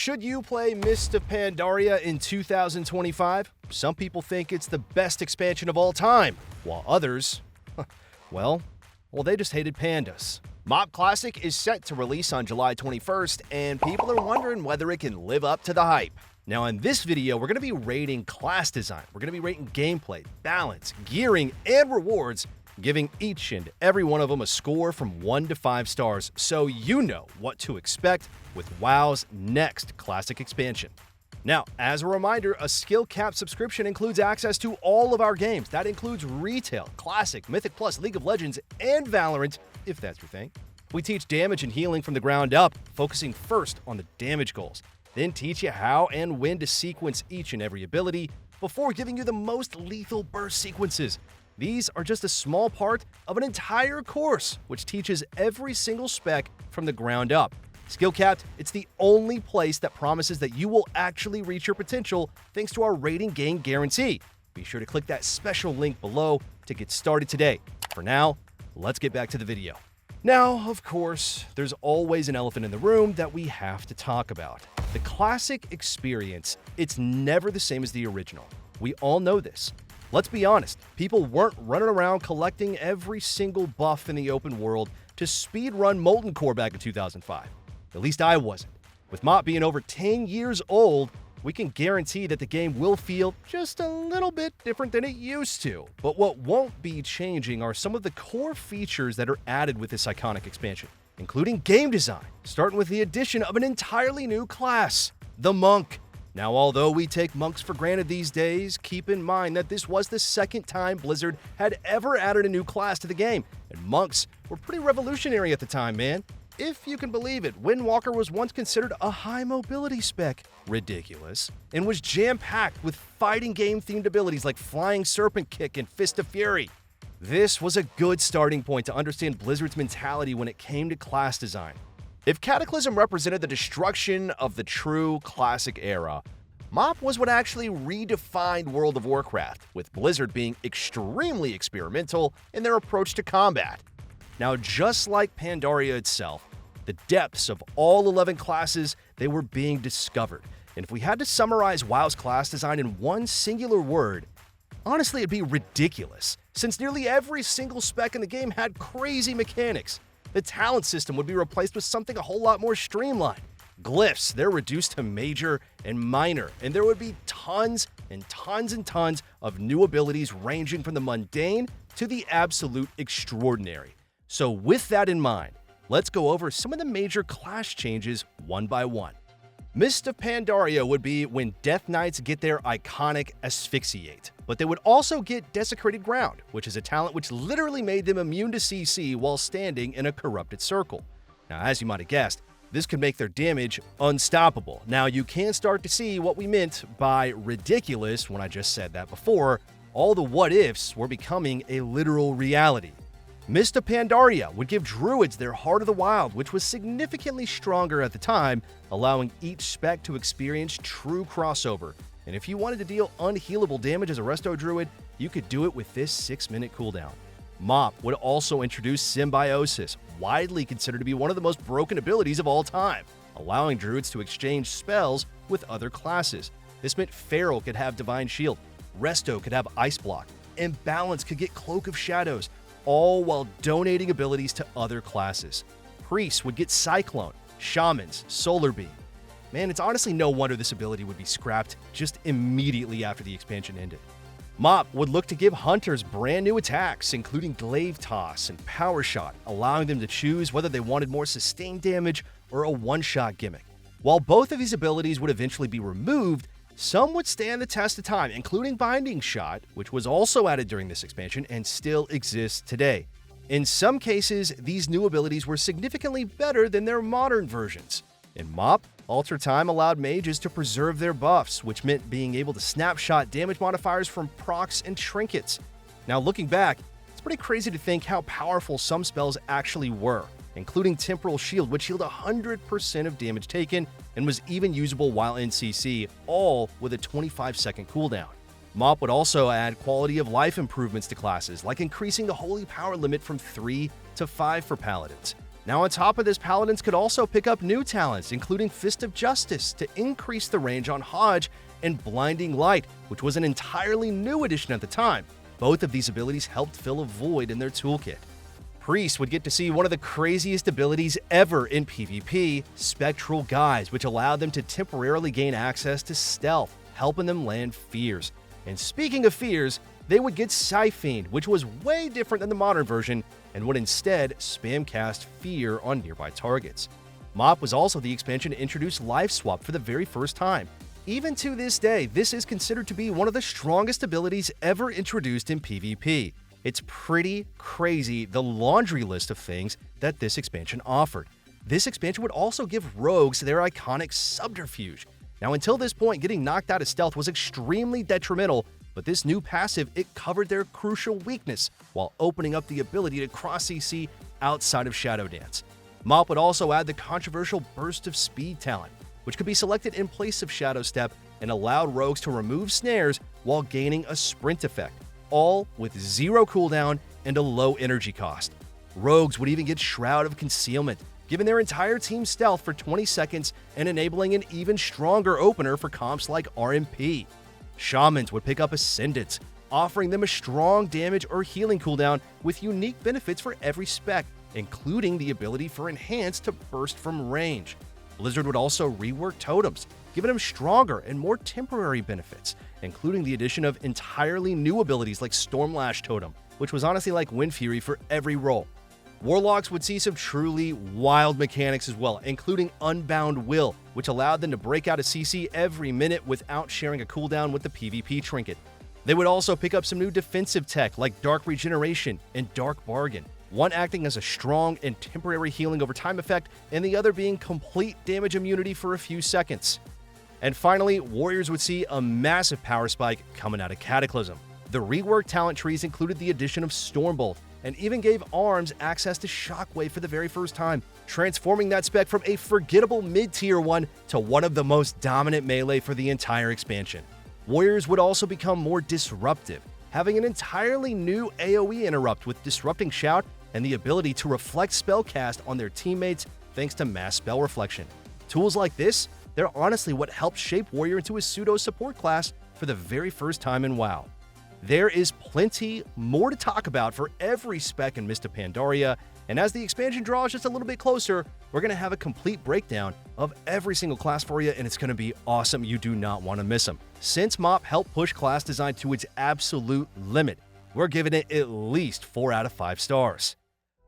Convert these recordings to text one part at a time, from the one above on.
Should you play Mist of Pandaria in 2025? Some people think it's the best expansion of all time, while others, well, they just hated pandas. MoP Classic is set to release on July 21st, and people are wondering whether it can live up to the hype. Now in this video, we're going to be rating class design, we're going to be rating gameplay, balance, gearing, and rewards, giving each and every one of them a score from 1 to 5 stars, so you know what to expect with WoW's next classic expansion. Now, as a reminder, a skill cap subscription includes access to all of our games. That includes Retail, Classic, Mythic Plus, League of Legends, and Valorant, if that's your thing. We teach damage and healing from the ground up, focusing first on the damage goals, then teach you how and when to sequence each and every ability before giving you the most lethal burst sequences. These are just a small part of an entire course, which teaches every single spec from the ground up. Skill Capped, it's the only place that promises that you will actually reach your potential thanks to our rating gain guarantee. Be sure to click that special link below to get started today. For now, let's get back to the video. Now, of course, there's always an elephant in the room that we have to talk about. The classic experience, it's never the same as the original. We all know this. Let's be honest, people weren't running around collecting every single buff in the open world to speedrun Molten Core back in 2005. At least I wasn't. With MoP being over 10 years old, we can guarantee that the game will feel just a little bit different than it used to. But what won't be changing are some of the core features that are added with this iconic expansion, including game design, starting with the addition of an entirely new class, the Monk. Now, although we take monks for granted these days, keep in mind that this was the second time Blizzard had ever added a new class to the game, and monks were pretty revolutionary at the time, man. If you can believe it, Windwalker was once considered a high mobility spec, ridiculous, and was jam-packed with fighting game-themed abilities like Flying Serpent Kick and Fist of Fury. This was a good starting point to understand Blizzard's mentality when it came to class design. If Cataclysm represented the destruction of the true classic era, MoP was what actually redefined World of Warcraft, with Blizzard being extremely experimental in their approach to combat. Now, just like Pandaria itself, the depths of all 11 classes, they were being discovered. And if we had to summarize WoW's class design in one singular word, honestly, it'd be ridiculous, since nearly every single spec in the game had crazy mechanics. The talent system would be replaced with something a whole lot more streamlined. Glyphs, they're reduced to major and minor, and there would be tons and tons and tons of new abilities ranging from the mundane to the absolute extraordinary. So with that in mind, let's go over some of the major class changes one by one. Mist of Pandaria would be when Death Knights get their iconic Asphyxiate, but they would also get Desecrated Ground, which is a talent which literally made them immune to CC while standing in a corrupted circle. Now, as you might have guessed, this could make their damage unstoppable. Now, you can start to see what we meant by ridiculous when I just said that before. All the what-ifs were becoming a literal reality. Mist of Pandaria would give Druids their Heart of the Wild, which was significantly stronger at the time, allowing each spec to experience true crossover. And if you wanted to deal unhealable damage as a Resto Druid, you could do it with this 6-minute cooldown. MoP would also introduce Symbiosis, widely considered to be one of the most broken abilities of all time, allowing Druids to exchange spells with other classes. This meant Feral could have Divine Shield, Resto could have Ice Block, and Balance could get Cloak of Shadows, all while donating abilities to other classes. Priests would get Cyclone, Shamans, Solar Beam. Man, it's honestly no wonder this ability would be scrapped just immediately after the expansion ended. MoP would look to give Hunters brand new attacks, including Glaive Toss and Power Shot, allowing them to choose whether they wanted more sustained damage or a one-shot gimmick. While both of these abilities would eventually be removed, some would stand the test of time, including Binding Shot, which was also added during this expansion and still exists today. In some cases, these new abilities were significantly better than their modern versions. In MoP, Alter Time allowed mages to preserve their buffs, which meant being able to snapshot damage modifiers from procs and trinkets. Now, looking back, it's pretty crazy to think how powerful some spells actually were, including Temporal Shield, which healed 100% of damage taken and was even usable while in CC, all with a 25-second cooldown. MoP would also add quality of life improvements to classes, like increasing the holy power limit from 3 to 5 for paladins. Now on top of this, Paladins could also pick up new talents, including Fist of Justice to increase the range on Hodge, and Blinding Light, which was an entirely new addition at the time. Both of these abilities helped fill a void in their toolkit. Priests would get to see one of the craziest abilities ever in PvP, Spectral Guise, which allowed them to temporarily gain access to stealth, helping them land fears. And speaking of fears, they would get Siphene, which was way different than the modern version, and would instead spam cast fear on nearby targets. MoP was also the expansion to introduce Life Swap for the very first time. Even to this day, this is considered to be one of the strongest abilities ever introduced in PvP. It's pretty crazy the laundry list of things that this expansion offered. This expansion would also give rogues their iconic Subterfuge. Now until this point, getting knocked out of stealth was extremely detrimental, but this new passive, it covered their crucial weakness while opening up the ability to cross CC outside of Shadow Dance. MoP would also add the controversial Burst of Speed talent, which could be selected in place of Shadow Step and allowed rogues to remove snares while gaining a sprint effect, all with 0 cooldown and a low energy cost. Rogues would even get Shroud of Concealment, giving their entire team stealth for 20 seconds and enabling an even stronger opener for comps like RMP. Shamans would pick up Ascendance, offering them a strong damage or healing cooldown with unique benefits for every spec, including the ability for Enhanced to burst from range. Blizzard would also rework totems, giving them stronger and more temporary benefits, including the addition of entirely new abilities like Stormlash Totem, which was honestly like Wind Fury for every role. Warlocks would see some truly wild mechanics as well, including Unbound Will, which allowed them to break out a CC every minute without sharing a cooldown with the PvP trinket. They would also pick up some new defensive tech like Dark Regeneration and Dark Bargain, one acting as a strong and temporary healing over time effect, and the other being complete damage immunity for a few seconds. And finally, Warriors would see a massive power spike coming out of Cataclysm. The reworked talent trees included the addition of Stormbolt, and even gave ARMS access to Shockwave for the very first time, transforming that spec from a forgettable mid-tier one to one of the most dominant melee for the entire expansion. Warriors would also become more disruptive, having an entirely new AoE interrupt with Disrupting Shout and the ability to reflect spellcast on their teammates thanks to mass spell reflection. Tools like this, they're honestly what helped shape Warrior into a pseudo-support class for the very first time in WoW. There is plenty more to talk about for every spec in Mists of Pandaria, and as the expansion draws just a little bit closer, we're going to have a complete breakdown of every single class for you, and it's going to be awesome. You do not want to miss them. Since MoP helped push class design to its absolute limit, we're giving it at least 4 out of 5 stars.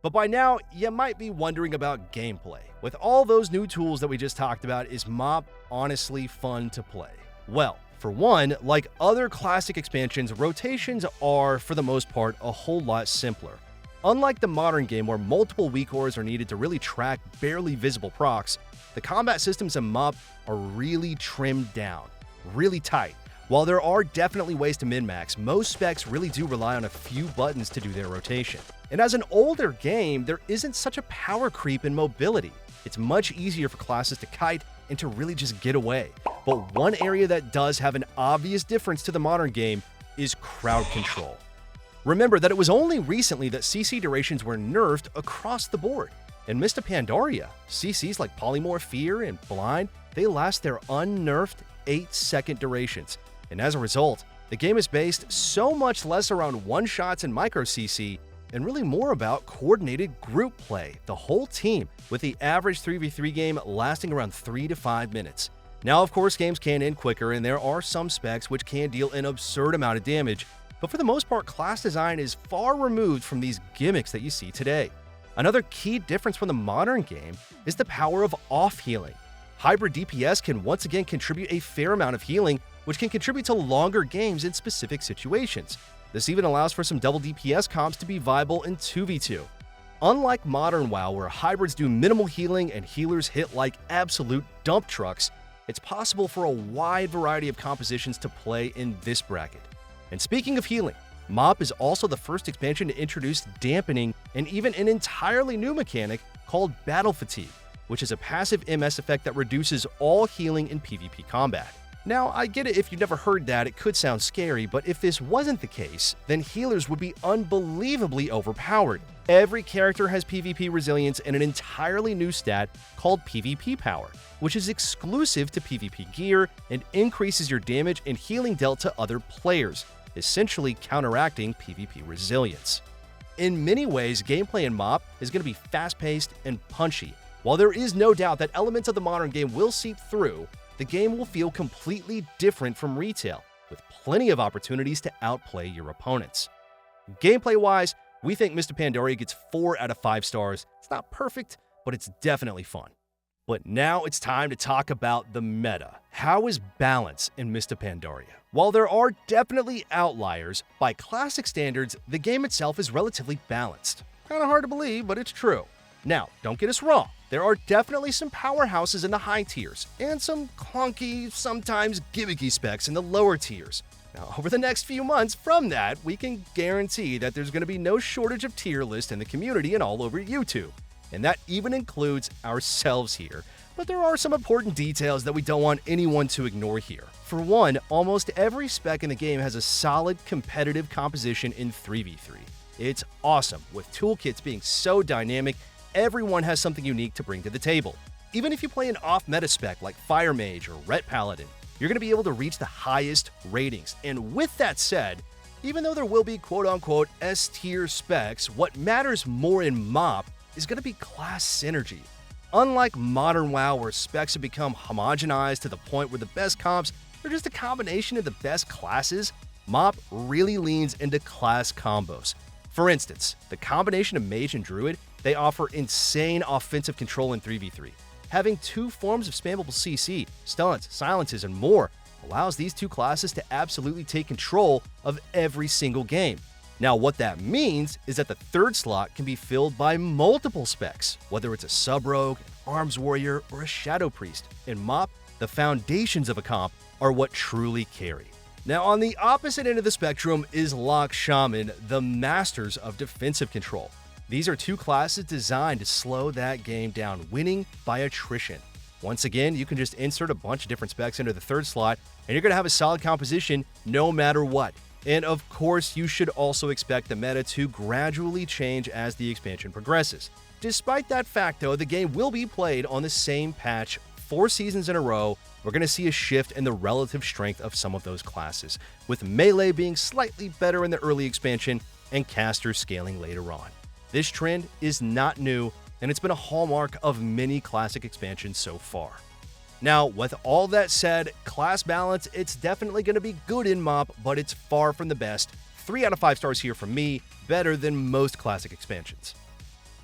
But by now, you might be wondering about gameplay. With all those new tools that we just talked about, is MoP honestly fun to play? Well, for one, like other classic expansions, rotations are, for the most part, a whole lot simpler. Unlike the modern game where multiple weak ores are needed to really track barely visible procs, the combat systems in MoP are really trimmed down, really tight. While there are definitely ways to min-max, most specs really do rely on a few buttons to do their rotation. And as an older game, there isn't such a power creep in mobility. It's much easier for classes to kite and to really just get away. But one area that does have an obvious difference to the modern game is crowd control. Remember that it was only recently that CC durations were nerfed across the board. In Mists of Pandaria, CCs like Polymorph, Fear, and Blind, they last their unnerfed 8-second durations. And as a result, the game is based so much less around one-shots and micro-CC, and really more about coordinated group play, the whole team, with the average 3v3 game lasting around 3 to 5 minutes. Now, of course, games can end quicker, and there are some specs which can deal an absurd amount of damage, but for the most part, class design is far removed from these gimmicks that you see today. Another key difference from the modern game is the power of off-healing. Hybrid DPS can once again contribute a fair amount of healing, which can contribute to longer games in specific situations. This even allows for some double DPS comps to be viable in 2v2. Unlike modern WoW, where hybrids do minimal healing and healers hit like absolute dump trucks, it's possible for a wide variety of compositions to play in this bracket. And speaking of healing, MoP is also the first expansion to introduce dampening and even an entirely new mechanic called Battle Fatigue, which is a passive MS effect that reduces all healing in PvP combat. Now, I get it, if you've never heard that, it could sound scary, but if this wasn't the case, then healers would be unbelievably overpowered. Every character has PvP resilience and an entirely new stat called PvP power, which is exclusive to PvP gear and increases your damage and healing dealt to other players, essentially counteracting PvP resilience. In many ways, gameplay in MoP is going to be fast-paced and punchy. While there is no doubt that elements of the modern game will seep through, the game will feel completely different from retail, with plenty of opportunities to outplay your opponents. Gameplay-wise, we think Mr. Pandaria gets 4 out of 5 stars. It's not perfect, but it's definitely fun. But now it's time to talk about the meta. How is balance in Mr. Pandaria? While there are definitely outliers, by classic standards, the game itself is relatively balanced. Kinda hard to believe, but it's true. Now, don't get us wrong. There are definitely some powerhouses in the high tiers, and some clunky, sometimes gimmicky specs in the lower tiers. Now, over the next few months from that, we can guarantee that there's going to be no shortage of tier lists in the community and all over YouTube. And that even includes ourselves here. But there are some important details that we don't want anyone to ignore here. For one, almost every spec in the game has a solid competitive composition in 3v3. It's awesome, with toolkits being so dynamic. Everyone has something unique to bring to the table. Even if you play an off-meta spec like Fire Mage or Ret Paladin, you're going to be able to reach the highest ratings. And with that said, even though there will be quote-unquote S-tier specs, what matters more in MoP is going to be class synergy. Unlike modern WoW, where specs have become homogenized to the point where the best comps are just a combination of the best classes, MoP really leans into class combos. For instance, the combination of Mage and Druid, they offer insane offensive control in 3v3. Having 2 forms of spammable CC, stuns, silences, and more allows these 2 classes to absolutely take control of every single game. Now, what that means is that the 3rd slot can be filled by multiple specs, whether it's a sub-rogue, an arms warrior, or a shadow priest. In MoP, the foundations of a comp are what truly carry. Now, on the opposite end of the spectrum is Lock Shaman, the masters of defensive control. These are 2 classes designed to slow that game down, winning by attrition. Once again, you can just insert a bunch of different specs into the 3rd slot, and you're going to have a solid composition no matter what. And of course, you should also expect the meta to gradually change as the expansion progresses. Despite that fact, though, the game will be played on the same patch 4 seasons in a row. We're going to see a shift in the relative strength of some of those classes, with melee being slightly better in the early expansion and casters scaling later on. This trend is not new, and it's been a hallmark of many classic expansions so far. Now, with all that said, class balance, it's definitely going to be good in MoP, but it's far from the best. 3 out of 5 stars here from me, better than most classic expansions.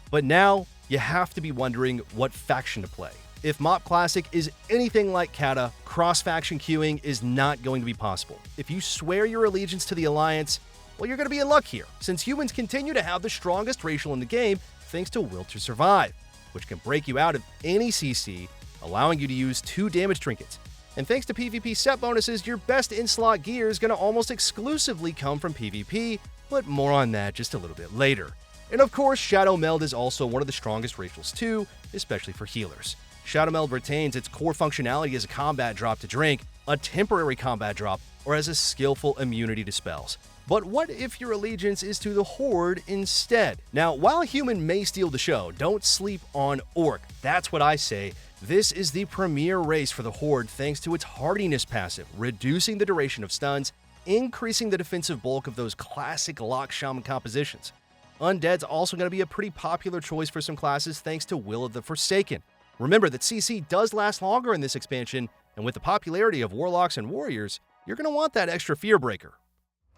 But now, you have to be wondering what faction to play. If MoP Classic is anything like Kata, cross-faction queuing is not going to be possible. If you swear your allegiance to the Alliance, well, you're going to be in luck here, since humans continue to have the strongest racial in the game thanks to Will to Survive, which can break you out of any CC, allowing you to use 2 damage trinkets. And thanks to PvP set bonuses, your best in-slot gear is going to almost exclusively come from PvP, but more on that just a little bit later. And of course, Shadow Meld is also one of the strongest racials too, especially for healers. Shadow Meld retains its core functionality as a combat drop to drink, a temporary combat drop, or as a skillful immunity to spells. But what if your allegiance is to the Horde instead? Now, while human may steal the show, don't sleep on Orc. That's what I say. This is the premier race for the Horde thanks to its hardiness passive, reducing the duration of stuns, increasing the defensive bulk of those classic Lock Shaman compositions. Undead's also going to be a pretty popular choice for some classes thanks to Will of the Forsaken. Remember that CC does last longer in this expansion, and with the popularity of Warlocks and Warriors, you're going to want that extra fear breaker.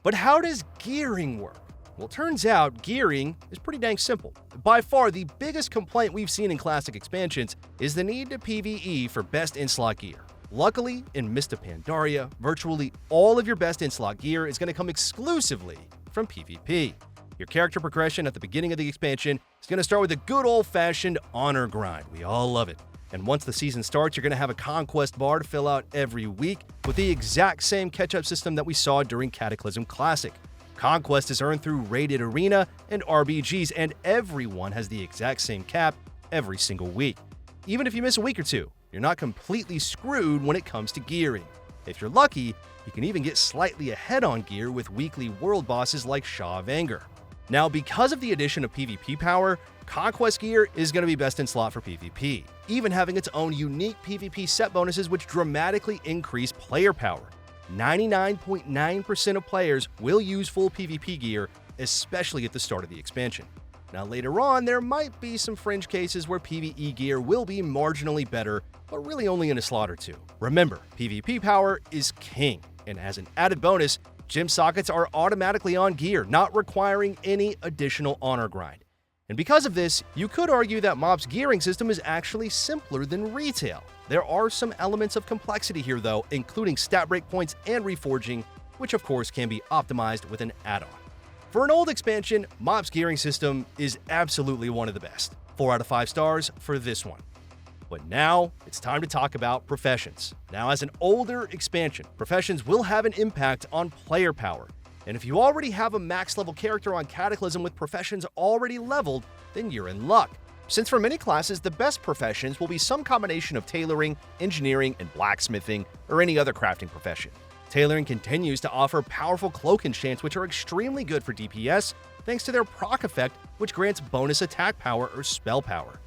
But how does gearing work? Well, it turns out gearing is pretty dang simple. By far, the biggest complaint we've seen in classic expansions is the need to PvE for best in-slot gear. Luckily, in Mr. Pandaria, virtually all of your best in-slot gear is going to come exclusively from PvP. Your character progression at the beginning of the expansion is going to start with a good old-fashioned honor grind. We all love it. And once the season starts, you're going to have a conquest bar to fill out every week with the exact same catch-up system that we saw during Cataclysm Classic. Conquest is earned through rated arena and RBGs, and everyone has the exact same cap every single week. Even if you miss a week or two, you're not completely screwed when it comes to gearing. If you're lucky, you can even get slightly ahead on gear with weekly world bosses like Shaw of Anger. Now, because of the addition of PvP power, Conquest gear is going to be best in slot for PvP, even having its own unique PvP set bonuses which dramatically increase player power. 99.9% of players will use full PvP gear, especially at the start of the expansion. Now later on, there might be some fringe cases where PvE gear will be marginally better, but really only in a slot or two. Remember, PvP power is king, and as an added bonus, gym sockets are automatically on gear, not requiring any additional honor grind. And because of this, you could argue that MoP's gearing system is actually simpler than retail. There are some elements of complexity here though, including stat breakpoints and reforging, which of course can be optimized with an add-on. For an old expansion, MoP's gearing system is absolutely one of the best. 4 out of 5 stars for this one. But now, it's time to talk about Professions. Now, as an older expansion, Professions will have an impact on player power. And if you already have a max level character on Cataclysm with Professions already leveled, then you're in luck. Since for many classes, the best Professions will be some combination of tailoring, engineering, and blacksmithing, or any other crafting profession. Tailoring continues to offer powerful cloak enchants which are extremely good for DPS, thanks to their proc effect, which grants bonus attack power or spell power.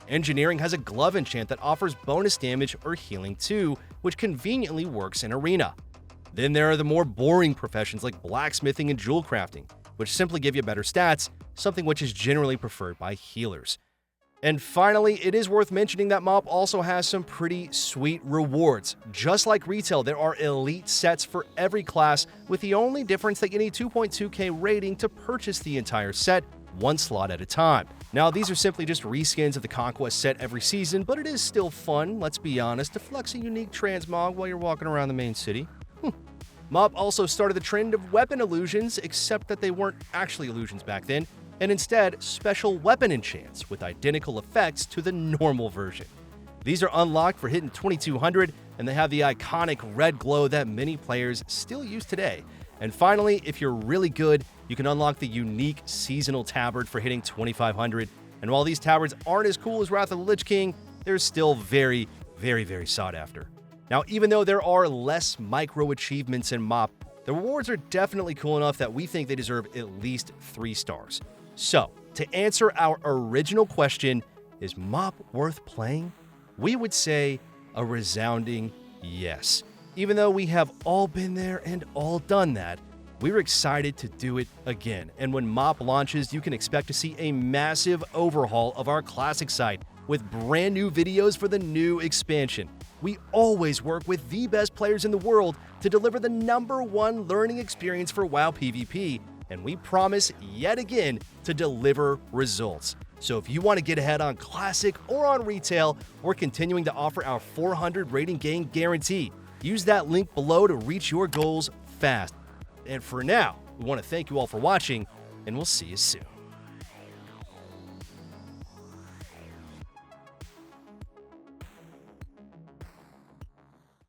Engineering has a glove enchant that offers bonus damage or healing too, which conveniently works in Arena. Then there are the more boring professions like blacksmithing and jewel crafting, which simply give you better stats, something which is generally preferred by healers. And finally, it is worth mentioning that MoP also has some pretty sweet rewards. Just like retail, there are elite sets for every class, with the only difference that you need 2.2k rating to purchase the entire set, one slot at a time. Now, these are simply just reskins of the Conquest set every season, but it is still fun, let's be honest, to flex a unique transmog while you're walking around the main city. MoP also started the trend of weapon illusions, except that they weren't actually illusions back then, and instead special weapon enchants with identical effects to the normal version. These are unlocked for hitting 2200, and they have the iconic red glow that many players still use today. And finally, if you're really good, you can unlock the unique seasonal tabard for hitting 2500. And while these tabards aren't as cool as Wrath of the Lich King, they're still very, very sought after. Now, even though there are less micro achievements in MoP, the rewards are definitely cool enough that we think they deserve at least 3 stars. So, to answer our original question, is MoP worth playing? We would say a resounding yes. Even though we have all been there and all done that, we're excited to do it again. And when MoP launches, you can expect to see a massive overhaul of our classic site with brand new videos for the new expansion. We always work with the best players in the world to deliver the #1 learning experience for WoW PvP, and we promise yet again to deliver results. So if you want to get ahead on Classic or on Retail, we're continuing to offer our 400 rating gain guarantee. Use that link below to reach your goals fast. And for now, we want to thank you all for watching, and we'll see you soon.